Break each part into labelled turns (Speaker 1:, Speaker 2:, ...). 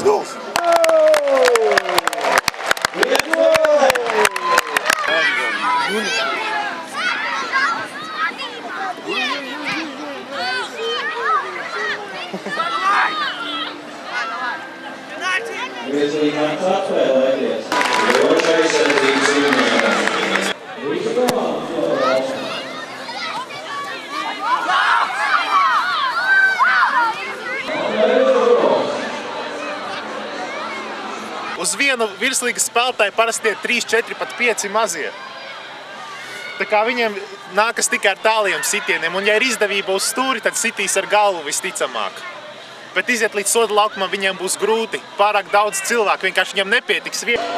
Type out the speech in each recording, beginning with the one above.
Speaker 1: Goals!
Speaker 2: Uz vienu virslīgas spēlētāju parasti ir 3, 4, pat 5 mazie. Tā kā viņiem nākas tikai ar tāliem sitieniem, un ja ir izdevība uz stūri, tad sitīs ar galvu visticamāk. Bet iziet līdz soda laukumam viņiem būs grūti. Pārāk daudz cilvēku, vienkārši viņam nepietiks vietas.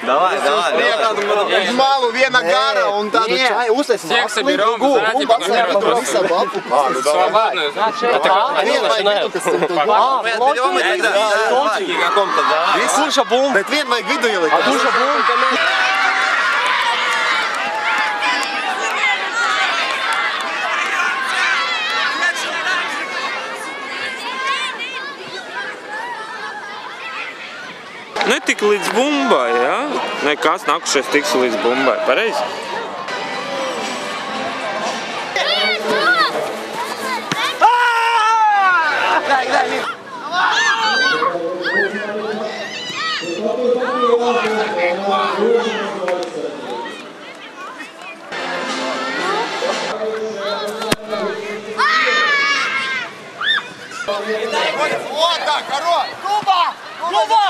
Speaker 3: Давай.
Speaker 1: Uz malu viena gara un tādu čai uztaisim asli. Kurša bumba? Bet vien vajag vidu ielikt. Kurša bumba?
Speaker 4: Netika līdz bumbai, ja? Nekas nākušies tiks līdz bumbai, pareizi?
Speaker 1: Вот так, хорош! Куба! Куба!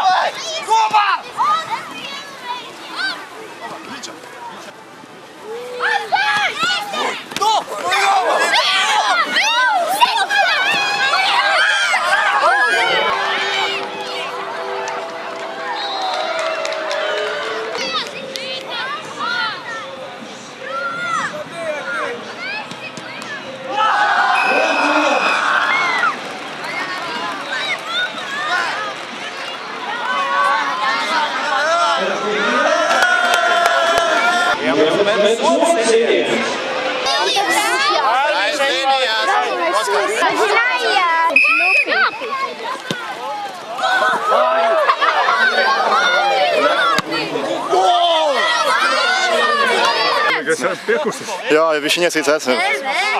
Speaker 1: Jā, viņš iesīts esmu.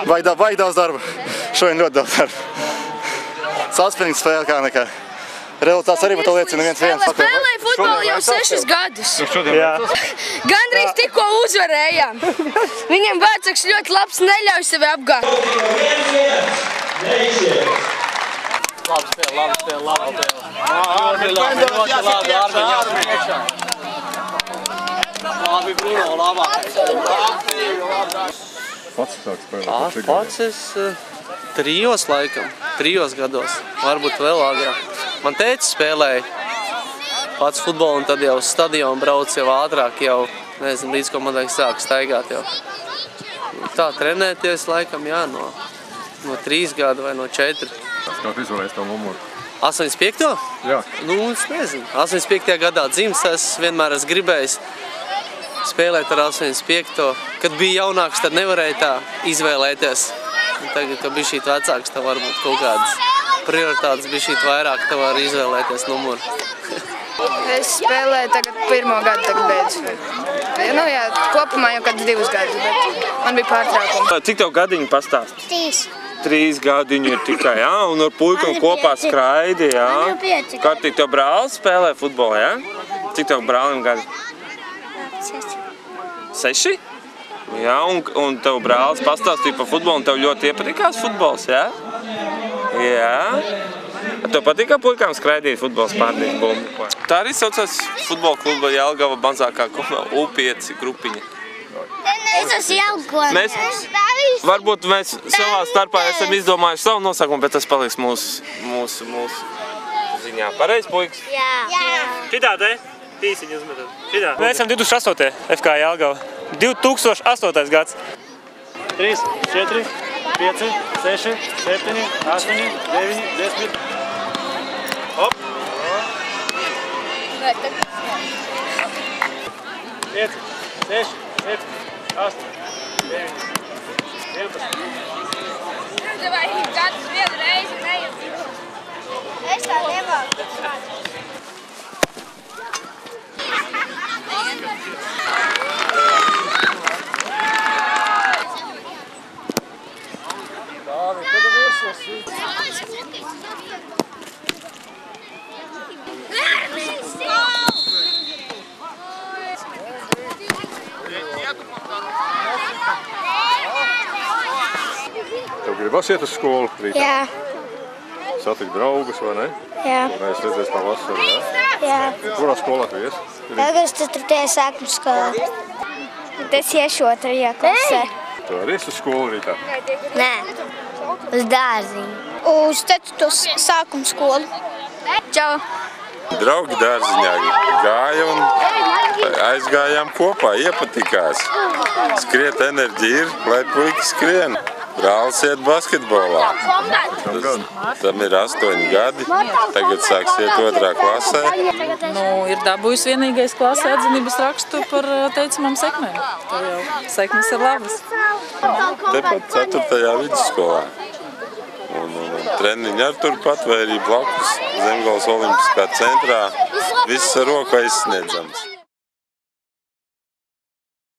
Speaker 1: Vajag daudz darba. Šodien ļoti daudz darba. Saspringta spēle kā nekā. Rezultāts arī par to liecina 1-1.
Speaker 5: Spēlēju futbolu jau 6 gadus. Gandrīz tikko uzvarējām. Viņam vecāks ļoti labs, neļauj sevi apgāt.
Speaker 3: Labi, Bruno, labāk.
Speaker 6: Pats sāk spēlēt?
Speaker 3: Pats es 3 laikam, 3 gados, varbūt vēl agrāk. Man tētis spēlēja pats futbolu un tad jau uz stadionu brauc jau ātrāk, jau, nezinu, līdz komandai sāk staigāt jau. Tā trenēties laikam, jā, no 3 gadu vai no 4.
Speaker 6: Kā tu izvēlējies tavu numuru?
Speaker 3: 85.
Speaker 6: Jā.
Speaker 3: Nu, es nezinu. 85. gadā dzimis, es vienmēr esmu gribējis spēlēt ar 85. Kad bija jaunāks, tad nevarēja tā izvēlēties. Un tagad, kad bija šīt vecāks, tad varbūt kaut kādas prioritātes bija šīt vairāk, tad var izvēlēties numuru.
Speaker 5: Es spēlēju tagad 1. gadu, tagad beidzu. Nu jā, kopumā jau kādus 2 gadus, bet man bija pārtraukumi.
Speaker 4: Cik tev gadiņi pastāst?
Speaker 7: 3.
Speaker 4: 3 gadiņi ir tikai, jā? Un ar puikam kopā skraidi, jā?
Speaker 7: Man jau 5.
Speaker 4: Kārtīgi tev brālis spēlē futbolu, jā? Cik tev brālim gadi? 6? Jā, un tev brālis pastāstīja par futbolu, un tev ļoti iepatikās futbols, jā? Jā. Tev patīk, kā puikām skraidīt futbols pārdīt bumbu? Tā arī saucās futbola kluba Jelgava mazākā U5 grupiņa.
Speaker 7: Es esmu Jelgava.
Speaker 4: Varbūt mēs savā starpā esam izdomājuši savu nosaukumu, bet tas paliks mūsu ziņā. Pareizi, puikas?
Speaker 7: Jā.
Speaker 8: Šitā te? Tīsiņu uzmetam. Šitā. Mēs esam 2008. FK Jelgava. 2008. gads. 3, 4, 5, 6, 7, 8, 9, 10. Hop. 5, 6, 7, 8, 9, 11.
Speaker 5: Vai katrs vienu reizi nejūt.
Speaker 7: Es tā nevaru.
Speaker 6: Tev gribas iet uz skolu rītā?
Speaker 7: Jā.
Speaker 6: Satikt draugus, vai ne?
Speaker 7: Jā.
Speaker 6: Mēs redzēs tā vasaru, jā?
Speaker 7: Jā.
Speaker 6: Kurā skolā tu ies?
Speaker 7: Tagad 4. sākuma skolā. Es iešu 2. klasē.
Speaker 6: Tu arī esi uz skolu rītā?
Speaker 7: Nē. Uz dārziņu. Uz 4. sākuma skolu. Čau.
Speaker 9: Draugi dārziņā gāja un aizgājām kopā, iepatikās. Skriet enerģija ir, lai puiki skrien. Brālis iet basketbolā. Tam ir 8 gadi, tagad sāks iet 2. klasē.
Speaker 10: Nu, ir dabūjis vienīgais klasē atzinības rakstu par teicamām sekmēm. Tev jau sekmes ir labas.
Speaker 9: Tepat 4. vidusskolā. Un treniņi ar turpat vai arī blakus Zemgales olimpiskā centrā. Viss ar roku aizsniedzams.